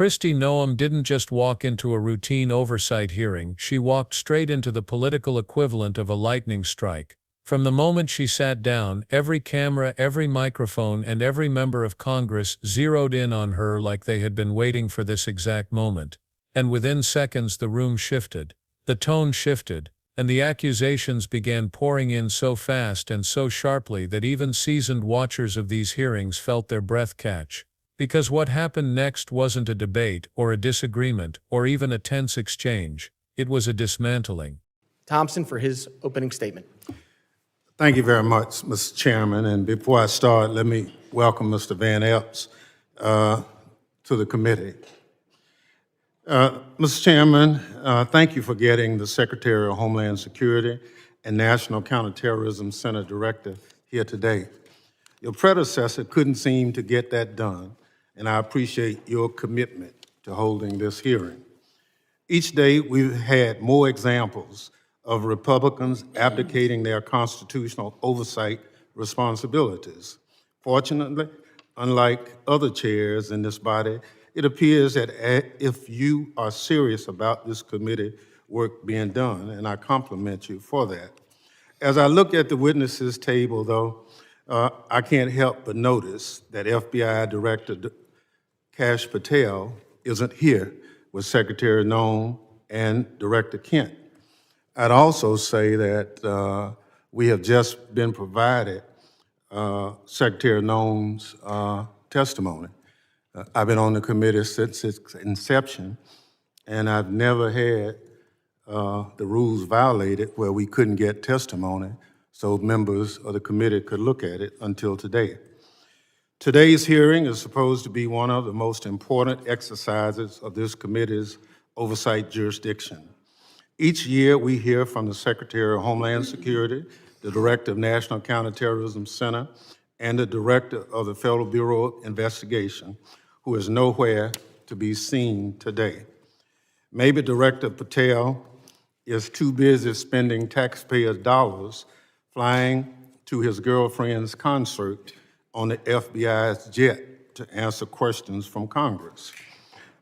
Kristi Noem didn't just walk into a routine oversight hearing, she walked straight into the political equivalent of a lightning strike. From the moment she sat down, every camera, every microphone, and every member of Congress zeroed in on her like they had been waiting for this exact moment. And within seconds the room shifted, the tone shifted, and the accusations began pouring in so fast and so sharply that even seasoned watchers of these hearings felt their breath catch. Because what happened next wasn't a debate or a disagreement or even a tense exchange, it was a dismantling. Thompson for his opening statement. Thank you very much, Mr. Chairman. And before I start, let me welcome Mr. Van Epps to the committee. Mr. Chairman, thank you for getting the Secretary of Homeland Security and National Counterterrorism Center Director here today. Your predecessor couldn't seem to get that done, and I appreciate your commitment to holding this hearing. Each day, we've had more examples of Republicans abdicating their constitutional oversight responsibilities. Fortunately, unlike other chairs in this body, it appears that if you are serious about this committee work being done, and I compliment you for that. As I look at the witnesses table, though, I can't help but notice that FBI Director Kash Patel isn't here with Secretary Noem and Director Kent. I'd also say that we have just been provided Secretary Noem's testimony. I've been on the committee since its inception, and I've never had the rules violated where we couldn't get testimony so members of the committee could look at it until today. Today's hearing is supposed to be one of the most important exercises of this committee's oversight jurisdiction. Each year, we hear from the Secretary of Homeland Security, the Director of National Counterterrorism Center, and the Director of the Federal Bureau of Investigation, who is nowhere to be seen today. Maybe Director Patel is too busy spending taxpayers' dollars flying to his girlfriend's concert on the FBI's jet to answer questions from Congress.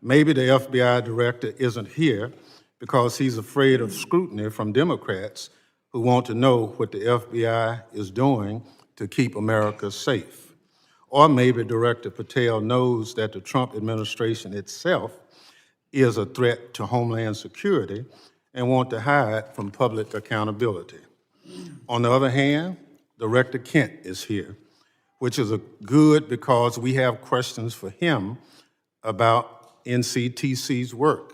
Maybe the FBI director isn't here because he's afraid of scrutiny from Democrats who want to know what the FBI is doing to keep America safe. Or maybe Director Patel knows that the Trump administration itself is a threat to Homeland Security and want to hide from public accountability. On the other hand, Director Kent is here, which is good because we have questions for him about NCTC's work,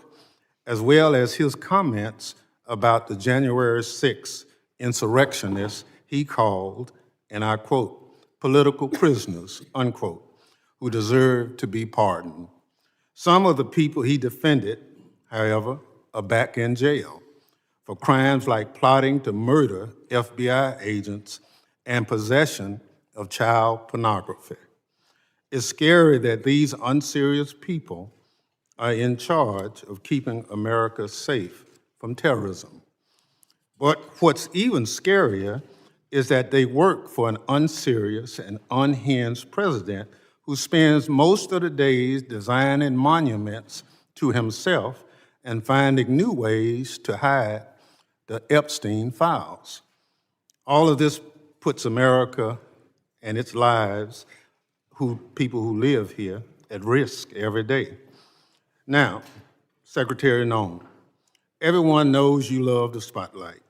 as well as his comments about the January 6th insurrectionists he called, and I quote, political prisoners, unquote, who deserve to be pardoned. Some of the people he defended, however, are back in jail for crimes like plotting to murder FBI agents and possession of child pornography. It's scary that these unserious people are in charge of keeping America safe from terrorism. But what's even scarier is that they work for an unserious and unhinged president who spends most of the days designing monuments to himself and finding new ways to hide the Epstein files. All of this puts America and its lives, people who live here, at risk every day. Now, Secretary Noem, everyone knows you love the spotlight.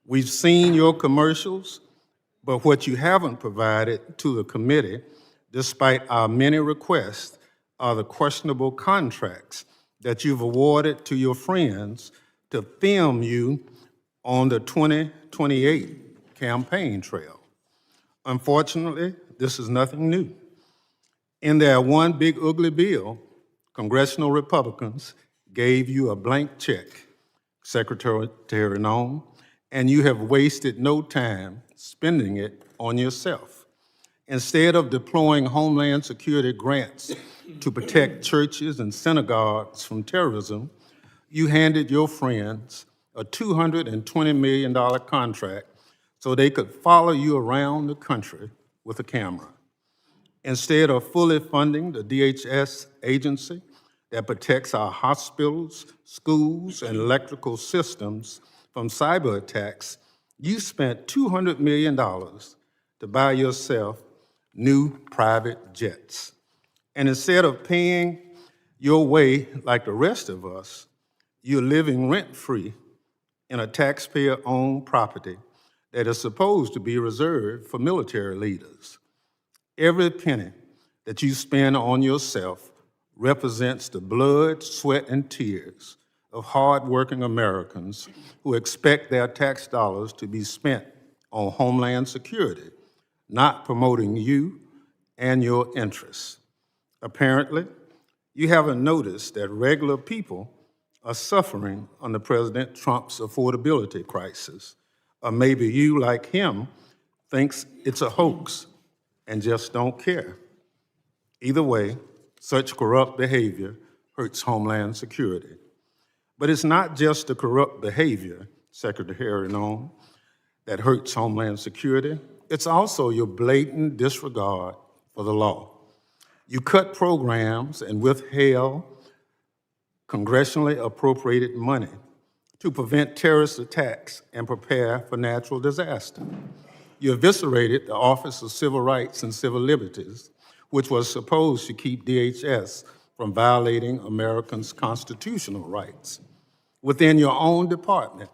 We've seen your commercials, but what you haven't provided to the committee, despite our many requests, are the questionable contracts that you've awarded to your friends to film you on the 2028 campaign trail. Unfortunately, this is nothing new. In their one big ugly bill, congressional Republicans gave you a blank check, Secretary Noem, and you have wasted no time spending it on yourself. Instead of deploying Homeland Security grants to protect churches and synagogues from terrorism, you handed your friends a $220 million contract so they could follow you around the country with a camera. Instead of fully funding the DHS agency that protects our hospitals, schools, and electrical systems from cyber attacks, you spent $200 million to buy yourself new private jets. And instead of paying your way like the rest of us, you're living rent-free in a taxpayer-owned property that is supposed to be reserved for military leaders. Every penny that you spend on yourself represents the blood, sweat, and tears of hardworking Americans who expect their tax dollars to be spent on homeland security, not promoting you and your interests. Apparently, you haven't noticed that regular people are suffering under President Trump's affordability crisis. Or maybe you, like him, thinks it's a hoax and just don't care. Either way, such corrupt behavior hurts Homeland Security. But it's not just the corrupt behavior, Secretary Noem, that hurts Homeland Security. It's also your blatant disregard for the law. You cut programs and withheld congressionally appropriated money to prevent terrorist attacks and prepare for natural disaster. You eviscerated the Office of Civil Rights and Civil Liberties, which was supposed to keep DHS from violating Americans' constitutional rights. Within your own department,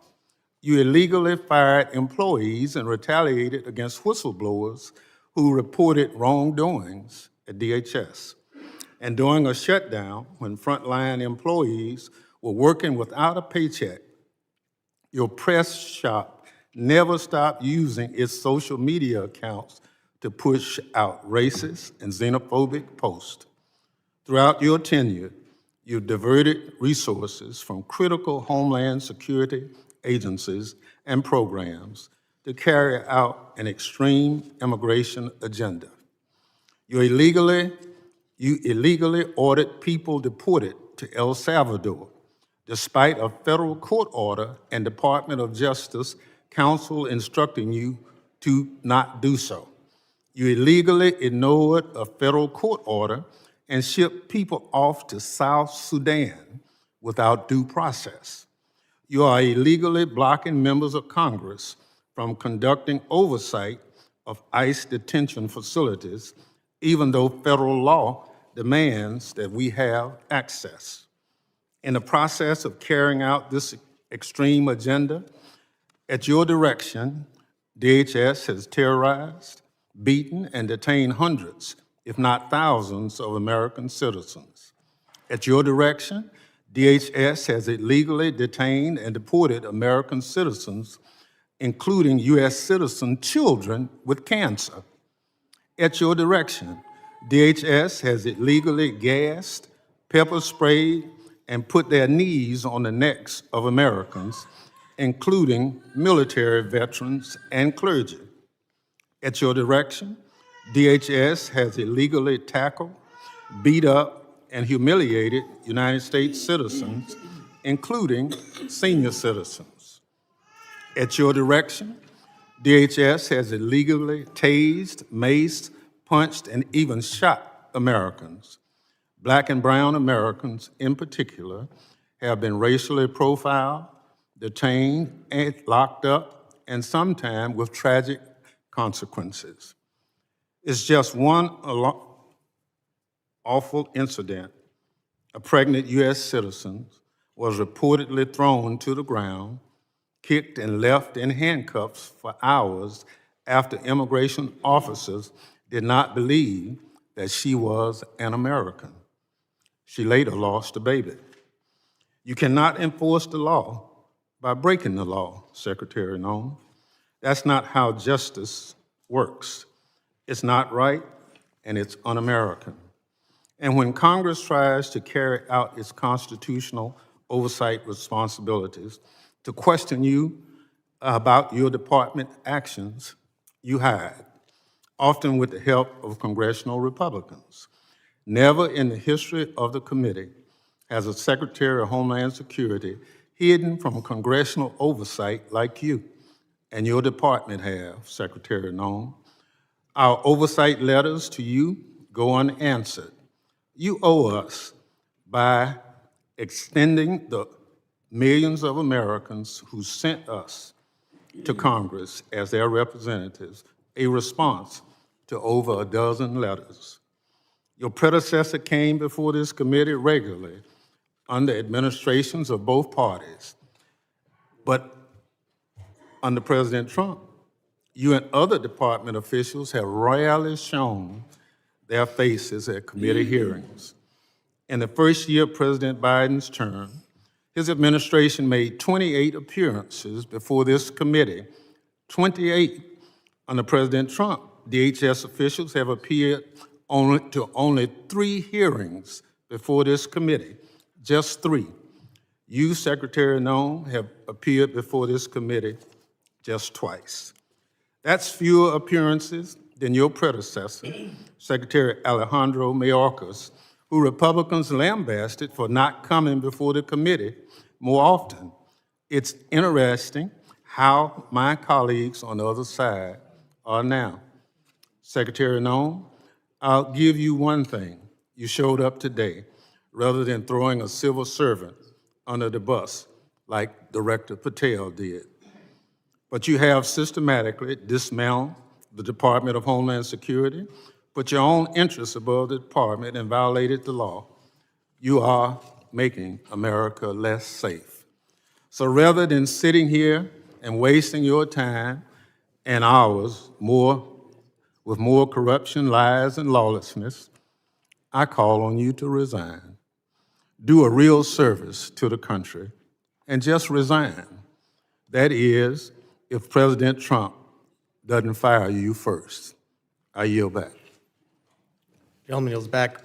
you illegally fired employees and retaliated against whistleblowers who reported wrongdoings at DHS. And during a shutdown, when frontline employees were working without a paycheck, your press shop never stopped using its social media accounts to push out racist and xenophobic posts. Throughout your tenure, you diverted resources from critical Homeland Security agencies and programs to carry out an extreme immigration agenda. You illegally ordered people deported to El Salvador, despite a federal court order and Department of Justice counsel instructing you to not do so. You illegally ignored a federal court order and shipped people off to South Sudan without due process. You are illegally blocking members of Congress from conducting oversight of ICE detention facilities, even though federal law demands that we have access. In the process of carrying out this extreme agenda, at your direction, DHS has terrorized, beaten, and detained hundreds, if not thousands, of American citizens. At your direction, DHS has illegally detained and deported American citizens, including U.S. citizen children with cancer. At your direction, DHS has illegally gassed, pepper sprayed, and put their knees on the necks of Americans, including military veterans and clergy. At your direction, DHS has illegally tackled, beat up, and humiliated United States citizens, including senior citizens. At your direction, DHS has illegally tased, maced, punched, and even shot Americans. Black and brown Americans, in particular, have been racially profiled, detained, and locked up, and sometimes with tragic consequences. It's just one awful incident. A pregnant U.S. citizen was reportedly thrown to the ground, kicked, and left in handcuffs for hours after immigration officers did not believe that she was an American. She later lost a baby. You cannot enforce the law by breaking the law, Secretary Noem. That's not how justice works. It's not right, and it's un-American. And when Congress tries to carry out its constitutional oversight responsibilities to question you about your department actions, you hide, often with the help of congressional Republicans. Never in the history of the committee has a Secretary of Homeland Security hidden from congressional oversight like you and your department have, Secretary Noem. Our oversight letters to you go unanswered. You owe us by extending the millions of Americans who sent us to Congress as their representatives a response to over a dozen letters. Your predecessor came before this committee regularly under administrations of both parties, but under President Trump, you and other department officials have rarely shown their faces at committee hearings. In the first year of President Biden's term, his administration made 28 appearances before this committee. 28. Under President Trump, DHS officials have appeared only 3 hearings before this committee, just 3. You, Secretary Noem, have appeared before this committee just twice. That's fewer appearances than your predecessor, Secretary Alejandro Mayorkas, who Republicans lambasted for not coming before the committee more often. It's interesting how my colleagues on the other side are now. Secretary Noem, I'll give you one thing. You showed up today rather than throwing a civil servant under the bus like Director Patel did. But you have systematically dismantled the Department of Homeland Security, put your own interests above the department, and violated the law. You are making America less safe. So rather than sitting here and wasting your time and ours with more corruption, lies, and lawlessness, I call on you to resign. Do a real service to the country and just resign. That is, if President Trump doesn't fire you first. I yield back. Gentleman yields back.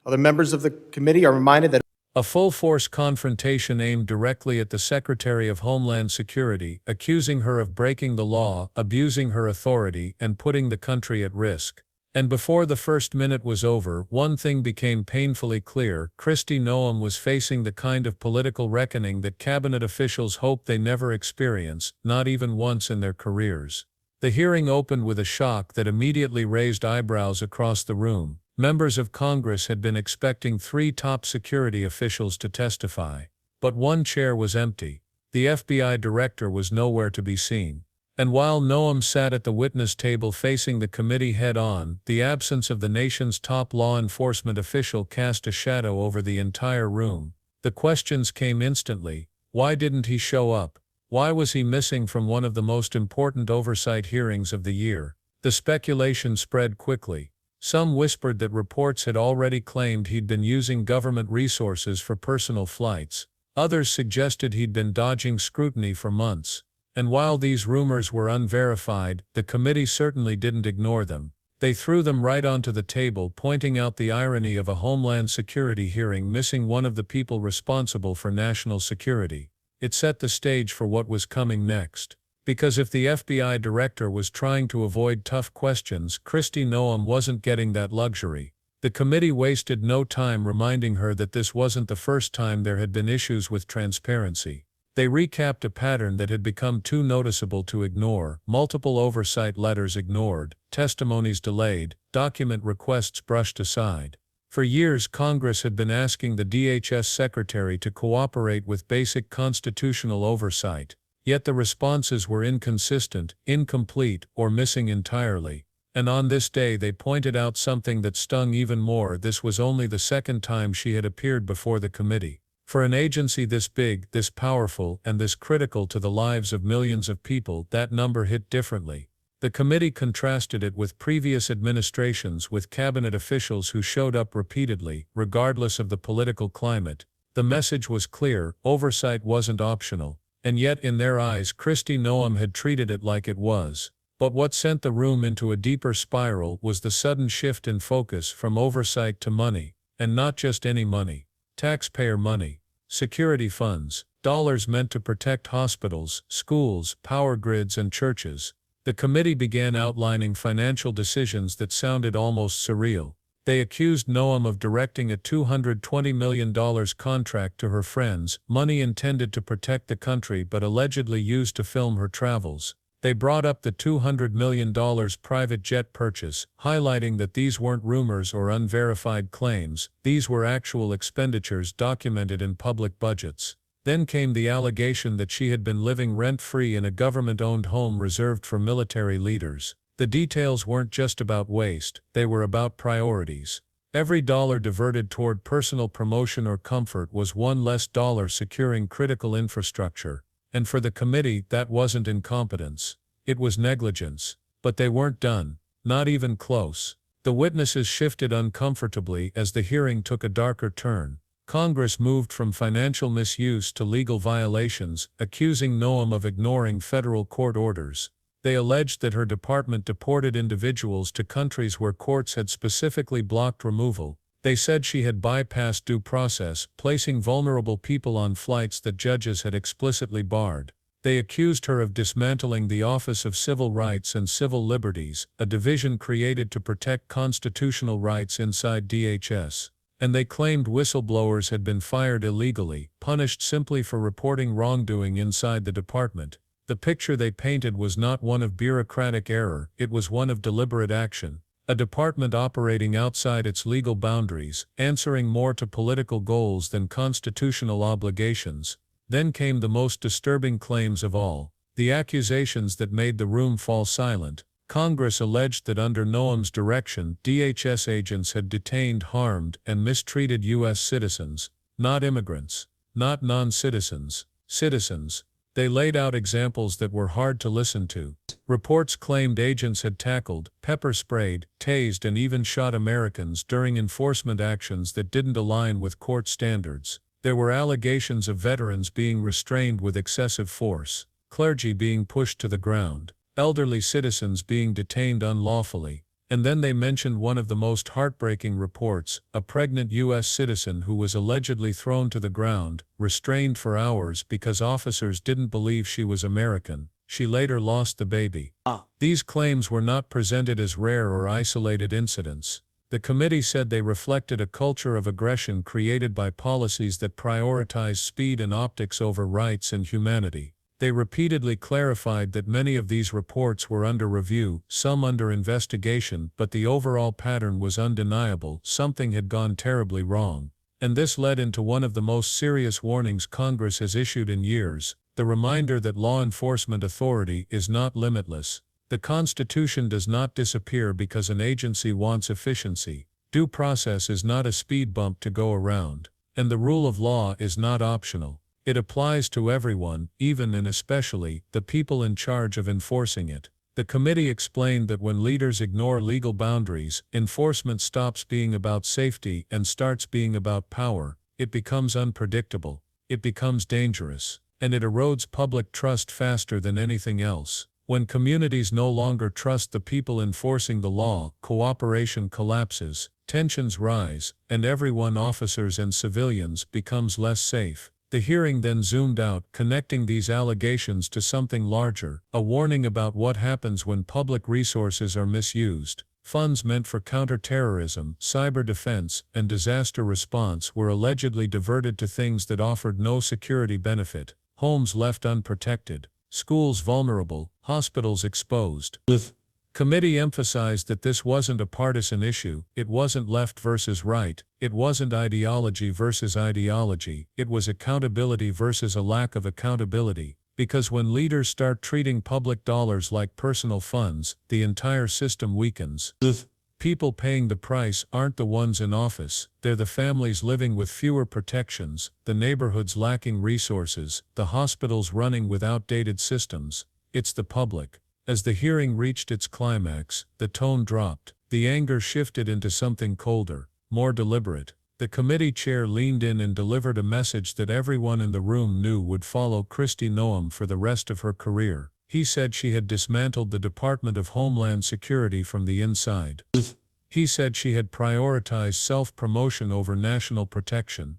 Other members of the committee are reminded that A full-force confrontation aimed directly at the Secretary of Homeland Security, accusing her of breaking the law, abusing her authority, and putting the country at risk. And before the first minute was over, one thing became painfully clear: Kristi Noem was facing the kind of political reckoning that cabinet officials hope they never experience, not even once in their careers. The hearing opened with a shock that immediately raised eyebrows across the room. Members of Congress had been expecting 3 top security officials to testify. But one chair was empty. The FBI director was nowhere to be seen. And while Noem sat at the witness table facing the committee head-on, the absence of the nation's top law enforcement official cast a shadow over the entire room. The questions came instantly. Why didn't he show up? Why was he missing from one of the most important oversight hearings of the year? The speculation spread quickly. Some whispered that reports had already claimed he'd been using government resources for personal flights. Others suggested he'd been dodging scrutiny for months. And while these rumors were unverified, the committee certainly didn't ignore them. They threw them right onto the table, pointing out the irony of a Homeland Security hearing missing one of the people responsible for national security. It set the stage for what was coming next. Because if the FBI director was trying to avoid tough questions, Kristi Noem wasn't getting that luxury. The committee wasted no time reminding her that this wasn't the first time there had been issues with transparency. They recapped a pattern that had become too noticeable to ignore: multiple oversight letters ignored, testimonies delayed, document requests brushed aside. For years, Congress had been asking the DHS secretary to cooperate with basic constitutional oversight. Yet the responses were inconsistent, incomplete, or missing entirely. And on this day they pointed out something that stung even more: this was only the second time she had appeared before the committee. For an agency this big, this powerful, and this critical to the lives of millions of people, that number hit differently. The committee contrasted it with previous administrations, with cabinet officials who showed up repeatedly, regardless of the political climate. The message was clear: oversight wasn't optional. And yet in their eyes, Kristi Noem had treated it like it was. But what sent the room into a deeper spiral was the sudden shift in focus from oversight to money. And not just any money. Taxpayer money. Security funds. Dollars meant to protect hospitals, schools, power grids, and churches. The committee began outlining financial decisions that sounded almost surreal. They accused Noem of directing a $220 million contract to her friends, money intended to protect the country but allegedly used to film her travels. They brought up the $200 million private jet purchase, highlighting that these weren't rumors or unverified claims, these were actual expenditures documented in public budgets. Then came the allegation that she had been living rent-free in a government-owned home reserved for military leaders. The details weren't just about waste, they were about priorities. Every dollar diverted toward personal promotion or comfort was one less dollar securing critical infrastructure. And for the committee, that wasn't incompetence. It was negligence. But they weren't done. Not even close. The witnesses shifted uncomfortably as the hearing took a darker turn. Congress moved from financial misuse to legal violations, accusing Noem of ignoring federal court orders. They alleged that her department deported individuals to countries where courts had specifically blocked removal. They said she had bypassed due process, placing vulnerable people on flights that judges had explicitly barred. They accused her of dismantling the Office of Civil Rights and Civil Liberties, a division created to protect constitutional rights inside DHS. And they claimed whistleblowers had been fired illegally, punished simply for reporting wrongdoing inside the department. The picture they painted was not one of bureaucratic error, it was one of deliberate action. A department operating outside its legal boundaries, answering more to political goals than constitutional obligations. Then came the most disturbing claims of all, the accusations that made the room fall silent. Congress alleged that under Noem's direction, DHS agents had detained, harmed, and mistreated U.S. citizens, not immigrants, not non-citizens, citizens. They laid out examples that were hard to listen to. Reports claimed agents had tackled, pepper-sprayed, tased, and even shot Americans during enforcement actions that didn't align with court standards. There were allegations of veterans being restrained with excessive force, clergy being pushed to the ground, elderly citizens being detained unlawfully. And then they mentioned one of the most heartbreaking reports, a pregnant U.S. citizen who was allegedly thrown to the ground, restrained for hours because officers didn't believe she was American. She later lost the baby. These claims were not presented as rare or isolated incidents. The committee said they reflected a culture of aggression created by policies that prioritize speed and optics over rights and humanity. They repeatedly clarified that many of these reports were under review, some under investigation, but the overall pattern was undeniable. Something had gone terribly wrong. And this led into one of the most serious warnings Congress has issued in years, the reminder that law enforcement authority is not limitless. The Constitution does not disappear because an agency wants efficiency. Due process is not a speed bump to go around. And the rule of law is not optional. It applies to everyone, even and especially the people in charge of enforcing it. The committee explained that when leaders ignore legal boundaries, enforcement stops being about safety and starts being about power. It becomes unpredictable. It becomes dangerous. And it erodes public trust faster than anything else. When communities no longer trust the people enforcing the law, cooperation collapses, tensions rise, and everyone, officers and civilians, becomes less safe. The hearing then zoomed out, connecting these allegations to something larger, a warning about what happens when public resources are misused. Funds meant for counterterrorism, cyber defense, and disaster response were allegedly diverted to things that offered no security benefit. Homes left unprotected, schools vulnerable, hospitals exposed. Committee emphasized that this wasn't a partisan issue, it wasn't left versus right, it wasn't ideology versus ideology, it was accountability versus a lack of accountability. Because when leaders start treating public dollars like personal funds, the entire system weakens. People paying the price aren't the ones in office, they're the families living with fewer protections, the neighborhoods lacking resources, the hospitals running with outdated systems. It's the public. As the hearing reached its climax, the tone dropped. The anger shifted into something colder, more deliberate. The committee chair leaned in and delivered a message that everyone in the room knew would follow Kristi Noem for the rest of her career. He said she had dismantled the Department of Homeland Security from the inside. He said she had prioritized self-promotion over national protection.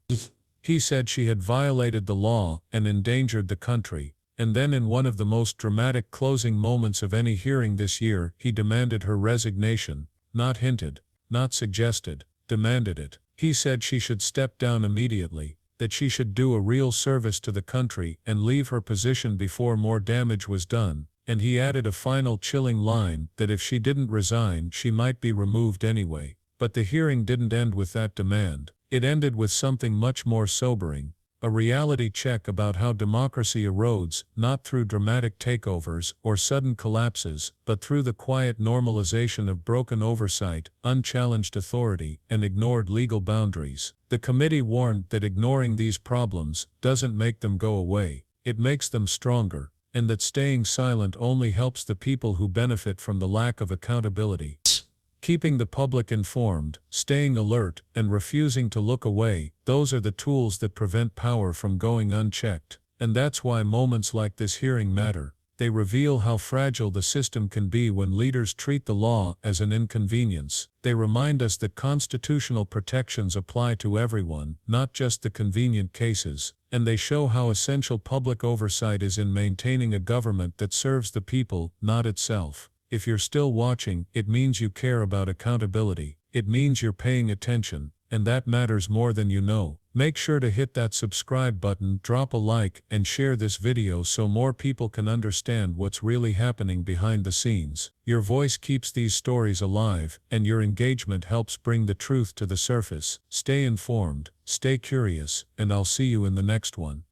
He said she had violated the law and endangered the country. And then in one of the most dramatic closing moments of any hearing this year, he demanded her resignation, not hinted, not suggested, demanded it. He said she should step down immediately, that she should do a real service to the country and leave her position before more damage was done. And he added a final chilling line that if she didn't resign, she might be removed anyway. But the hearing didn't end with that demand. It ended with something much more sobering. A reality check about how democracy erodes, not through dramatic takeovers or sudden collapses, but through the quiet normalization of broken oversight, unchallenged authority, and ignored legal boundaries. The committee warned that ignoring these problems doesn't make them go away, it makes them stronger, and that staying silent only helps the people who benefit from the lack of accountability. Keeping the public informed, staying alert, and refusing to look away, those are the tools that prevent power from going unchecked. And that's why moments like this hearing matter. They reveal how fragile the system can be when leaders treat the law as an inconvenience. They remind us that constitutional protections apply to everyone, not just the convenient cases. And they show how essential public oversight is in maintaining a government that serves the people, not itself. If you're still watching, it means you care about accountability. It means you're paying attention, and that matters more than you know. Make sure to hit that subscribe button, drop a like, and share this video so more people can understand what's really happening behind the scenes. Your voice keeps these stories alive, and your engagement helps bring the truth to the surface. Stay informed, stay curious, and I'll see you in the next one.